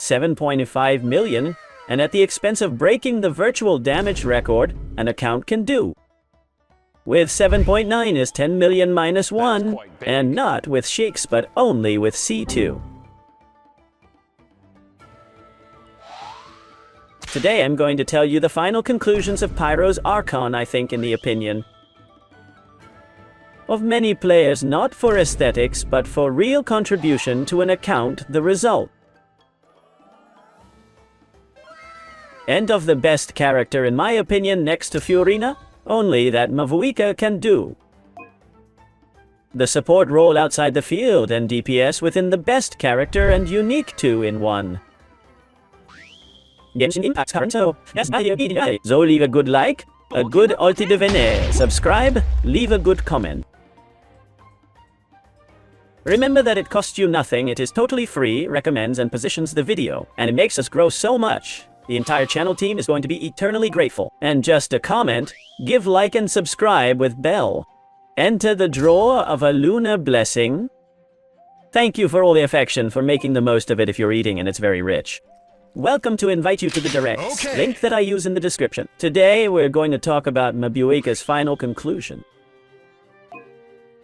7.5 million, and at the expense of breaking the virtual damage record an account can do. With 7.9 is 10 million minus 1, and not with Sheiks but only with C2. Today I'm going to tell you the final conclusions of Pyro's Archon, I think, in the opinion of many players, not for aesthetics but for real contribution to an account, the result. And of the best character in my opinion next to Fiorina, only that Mavuika can do. The support role outside the field and DPS within the best character and unique 2-in-1. Genshin impacts current, so leave a good like, a good ulti devene, subscribe, leave a good comment. Remember that it costs you nothing, it is totally free, recommends and positions the video, and it makes us grow so much. The entire channel team is going to be eternally grateful. And just a comment, give like and subscribe with bell. Enter the draw of a lunar blessing. Thank you for all the affection, for making the most of it if you're eating and it's very rich. Welcome to invite you to the directs, link that I use in the description. Today we're going to talk about Mavuika's final conclusion.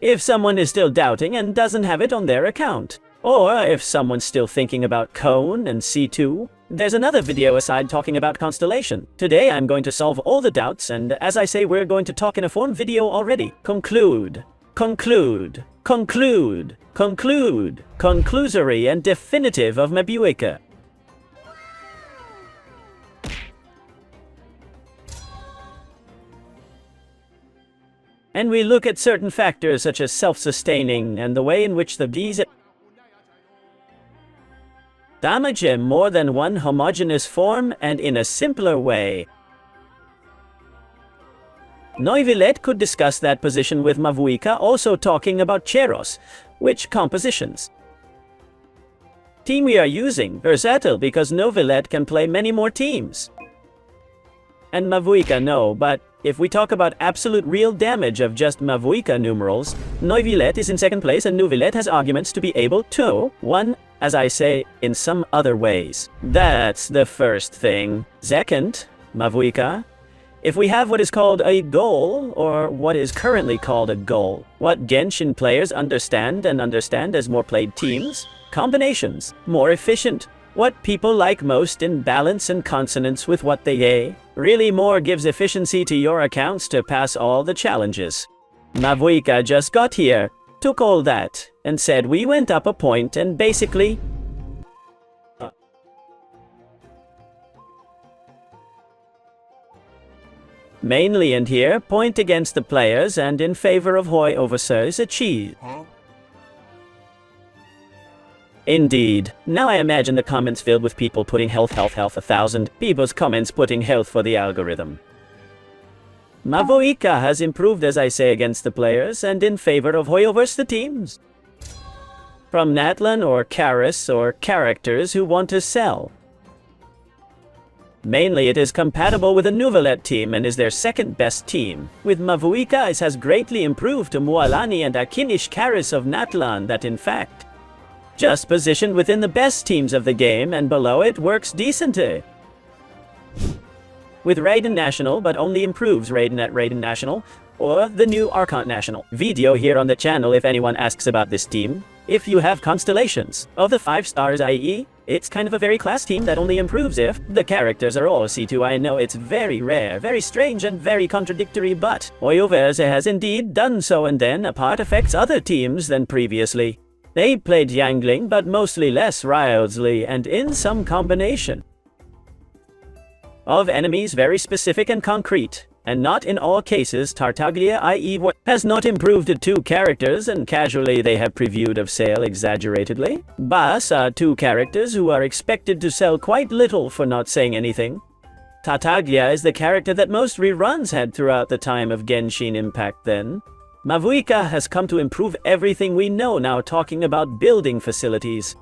If someone is still doubting and doesn't have it on their account, or if someone's still thinking about Cone and C2, there's another video aside talking about Constellation. Today I'm going to solve all the doubts, and as I say, we're going to talk in a form video already. Conclude, conclude, conclude, conclude, conclusory and definitive of Mavuika. And we look at certain factors such as self-sustaining and the way in which the bees damage in more than one homogeneous form and in a simpler way. Neuvillet could discuss that position with Mavuika, also talking about Cheros, which compositions. Team we are using, versatile because Neuvillet can play many more teams. And Mavuika no, but if we talk about absolute real damage of just Mavuika numerals, Neuvillet is in second place and Neuvillet has arguments to be able to, one, as I say, in some other ways. That's the first thing. Second, Mavuika, if we have what is called a goal, or what is currently called a goal, what Genshin players understand as more played teams, combinations, more efficient, what people like most in balance and consonance with what they really more gives efficiency to your accounts to pass all the challenges. Mavuika just got here, took all that, and said we went up a point and basically mainly and here point against the players and in favor of Hoi overseas achieved. Indeed. Now I imagine the comments filled with people putting health 1,000, people's comments putting health for the algorithm. Mavuika has improved, as I say, against the players and in favor of Hoi versus the teams. From NATLAN or Karis or characters who want to sell. Mainly it is compatible with a Neuvillet team and is their second best team. With Mavuika it has greatly improved to Mualani and Akinish Karis of NATLAN that in fact just positioned within the best teams of the game and below it works decently. With Raiden National but only improves Raiden at Raiden National or the new Archon National. Video here on the channel if anyone asks about this team. If you have constellations of the 5 stars, i.e. it's kind of a very class team that only improves if the characters are all C2. I know it's very rare, very strange and very contradictory, but Oyoverse has indeed done so, and then a part affects other teams than previously. They played Yangling but mostly less wildly and in some combination of enemies very specific and concrete, and not in all cases. Tartaglia, i.e. has not improved to 2 characters and casually they have previewed of sale exaggeratedly. Bas are 2 characters who are expected to sell quite little for not saying anything. Tartaglia is the character that most reruns had throughout the time of Genshin Impact then. Mavuika has come to improve everything we know now, talking about building facilities.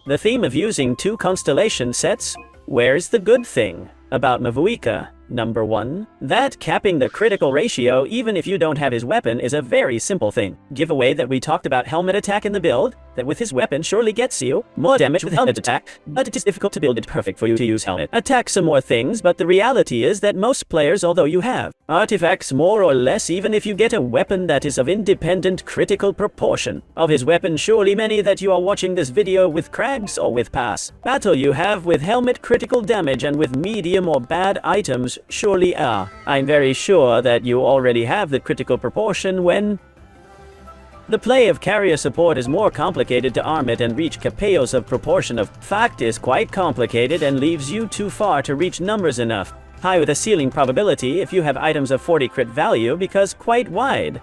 The theme of using 2 constellation sets, where's the good thing about Mavuika? Number 1, that capping the critical ratio even if you don't have his weapon is a very simple thing. Giveaway that we talked about helmet attack in the build, that with his weapon surely gets you more damage with helmet attack, but it is difficult to build it perfect for you to use helmet attack some more things. But the reality is that most players, although you have artifacts more or less, even if you get a weapon that is of independent critical proportion of his weapon, surely many that you are watching this video with crags or with pass battle you have with helmet critical damage and with medium or bad items surely are. I'm very sure that you already have the critical proportion when the play of carrier support is more complicated to arm it and reach capos of proportion of fact is quite complicated and leaves you too far to reach numbers enough high with a ceiling probability if you have items of 40 crit value because quite wide.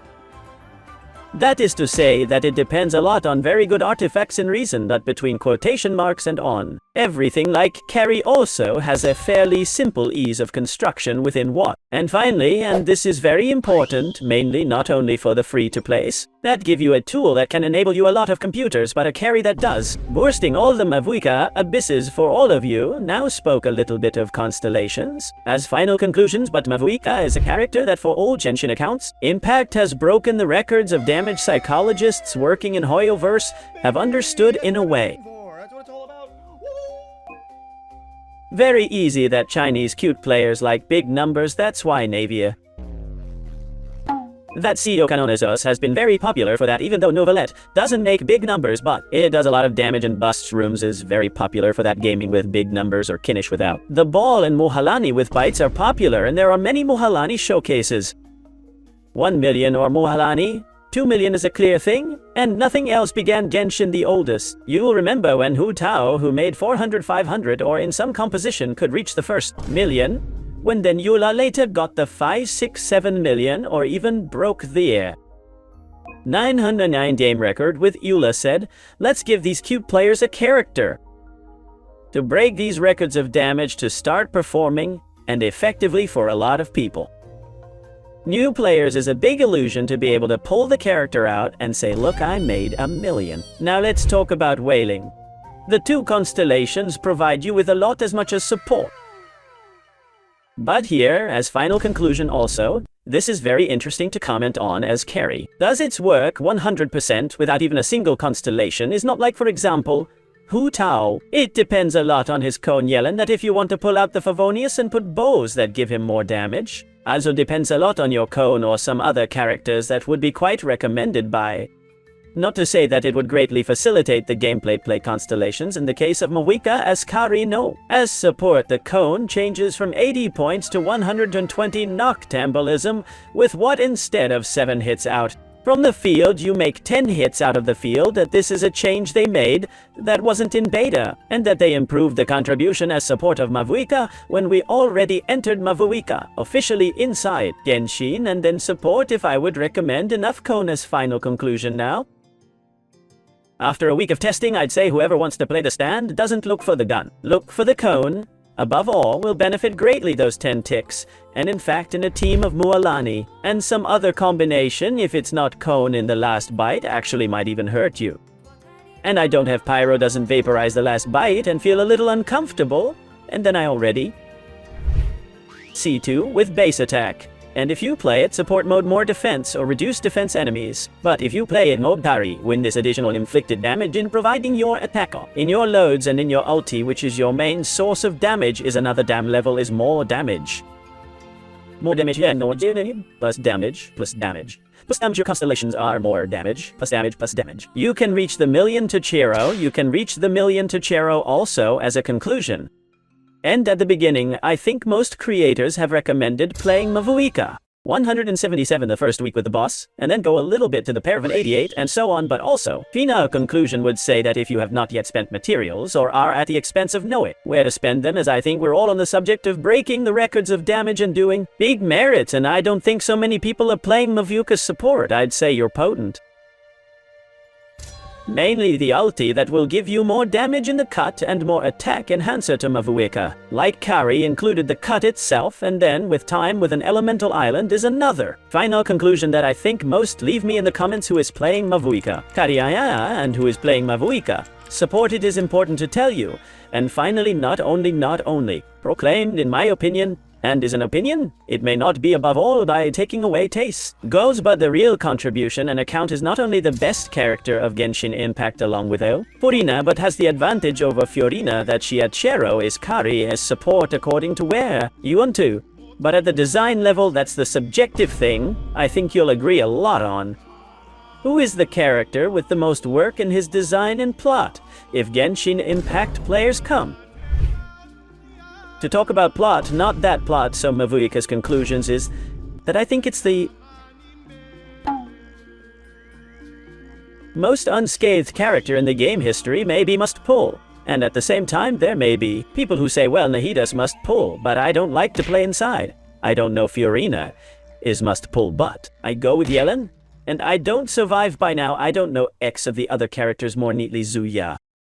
That is to say that it depends a lot on very good artifacts in reason, but between quotation marks and on everything like carry also has a fairly simple ease of construction within what. And finally, and this is very important, mainly not only for the free-to-plays, that give you a tool that can enable you a lot of computers, but a carry that does, bursting all the Mavuika abysses for all of you. Now spoke a little bit of constellations as final conclusions, but Mavuika is a character that for all Genshin accounts, Impact has broken the records of damage psychologists working in Hoyoverse have understood in a way. Very easy that Chinese cute players like big numbers, that's why Navia. That CEO Canonizos has been very popular for that, even though Novelet doesn't make big numbers, but it does a lot of damage and busts rooms is very popular for that, gaming with big numbers or Kinnish without. The Ball and Mohalani with bites are popular, and there are many Mohalani showcases. 1 million or Mohalani, 2 million is a clear thing, and nothing else began Genshin the oldest. You'll remember when Hu Tao, who made 400, 500 or in some composition could reach the first million, when then Eula later got the 5, 6, 7 million or even broke the 909 game record with Eula said, let's give these cute players a character to break these records of damage to start performing and effectively for a lot of people. New players is a big illusion to be able to pull the character out and say, look, I made 1 million. Now let's talk about whaling. The two constellations provide you with a lot as much as support. But here, as final conclusion also, this is very interesting to comment on as carry. Does its work 100% without even a single constellation is not like, for example, Hu Tao. It depends a lot on his cone Yellen that if you want to pull out the Favonius and put bows that give him more damage. Also depends a lot on your cone or some other characters that would be quite recommended by. Not to say that it would greatly facilitate the gameplay play constellations in the case of Mavuika as Kari no. As support, the cone changes from 80 points to 120 noctambulism with what instead of 7 hits out from the field you make 10 hits out of the field. That this is a change they made that wasn't in beta, and that they improved the contribution as support of Mavuika when we already entered Mavuika officially inside Genshin, and then support if I would recommend enough cone as final conclusion now. After a week of testing, I'd say whoever wants to play the stand doesn't look for the gun, look for the cone. Above all, will benefit greatly those 10 ticks, and in fact in a team of Mualani, and some other combination if it's not cone in the last bite actually might even hurt you. And I don't have pyro doesn't vaporize the last bite and feel a little uncomfortable, and then I already C2 with base attack. And if you play it support mode, more defense or reduce defense enemies. But if you play it mode parry, win this additional inflicted damage in providing your attacker. In your loads and in your ulti, which is your main source of damage, is another dam level is more damage. More damage, yeah, no, plus damage, plus damage. Plus damage, your constellations are more damage, plus damage, plus damage. You can reach the million to Chero, you can reach the million to Chero also as a conclusion. And at the beginning, I think most creators have recommended playing Mavuika. 177 the first week with the boss, and then go a little bit to the pair of an 88 and so on, but also, Fina conclusion would say that if you have not yet spent materials or are at the expense of knowing where to spend them, as I think we're all on the subject of breaking the records of damage and doing big merits, and I don't think so many people are playing Mavuika's support, I'd say you're potent. Mainly the ulti that will give you more damage in the cut and more attack enhancer to Mavuika. Like Kari included the cut itself, and then with time with an elemental island is another. Final conclusion that I think most leave me in the comments who is playing Mavuika. Kariaya and who is playing Mavuika. Support it is important to tell you. And finally not only proclaimed in my opinion, and is an opinion. It may not be above all by taking away taste. Goes, but the real contribution and account is not only the best character of Genshin Impact along with Furina, but has the advantage over Fiorina that she at Chero is Kari as support according to where you want to. But at the design level, that's the subjective thing I think you'll agree a lot on. Who is the character with the most work in his design and plot, if Genshin Impact players come? To talk about plot, not that plot, so Mavuika's conclusions is that I think it's the most unscathed character in the game history maybe must pull. And at the same time, there may be people who say, well, Nahidas must pull, but I don't like to play inside. I don't know Fiorina is must pull, but I go with Yellen. And I don't survive by now. I don't know X of the other characters more neatly, Zuya,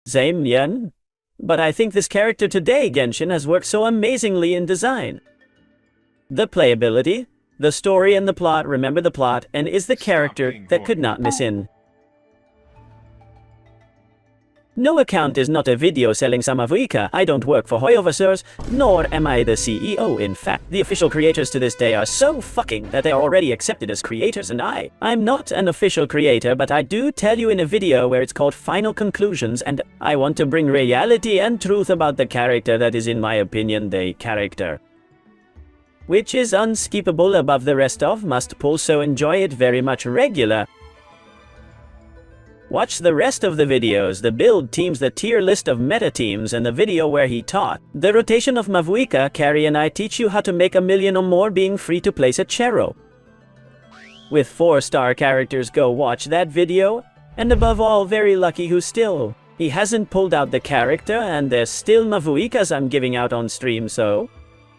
Zame, Yen. But I think this character today, Genshin, has worked so amazingly in design. The playability, the story and the plot, remember the plot, and is the character that could not miss in. No account is not a video selling some Mavuika. I don't work for Hoyoverseers, nor am I the CEO. In fact, the official creators to this day are so fucking that they are already accepted as creators, and I'm not an official creator, but I do tell you in a video where it's called Final Conclusions, and I want to bring reality and truth about the character that is, in my opinion, the character, which is unskippable above the rest of must pull, so enjoy it very much regular. Watch the rest of the videos, the build teams, the tier list of meta teams, and the video where he taught the rotation of Mavuika. Carrie and I teach you how to make 1 million or more being free to place at Chero. With 4-star characters, go watch that video. And above all, very lucky who still, he hasn't pulled out the character, and there's still Mavuikas I'm giving out on stream, so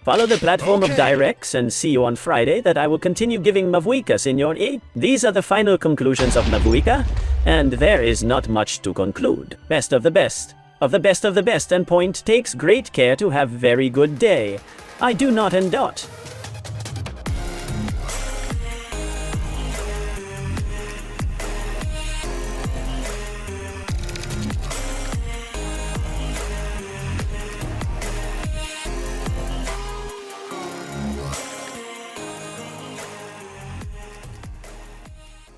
follow the platform of directs and see you on Friday that I will continue giving Mavuikas in your ear. These are the final conclusions of Mavuika, and there is not much to conclude. Best of the best, of the best of the best, and point takes great care to have very good day. I do not and dot.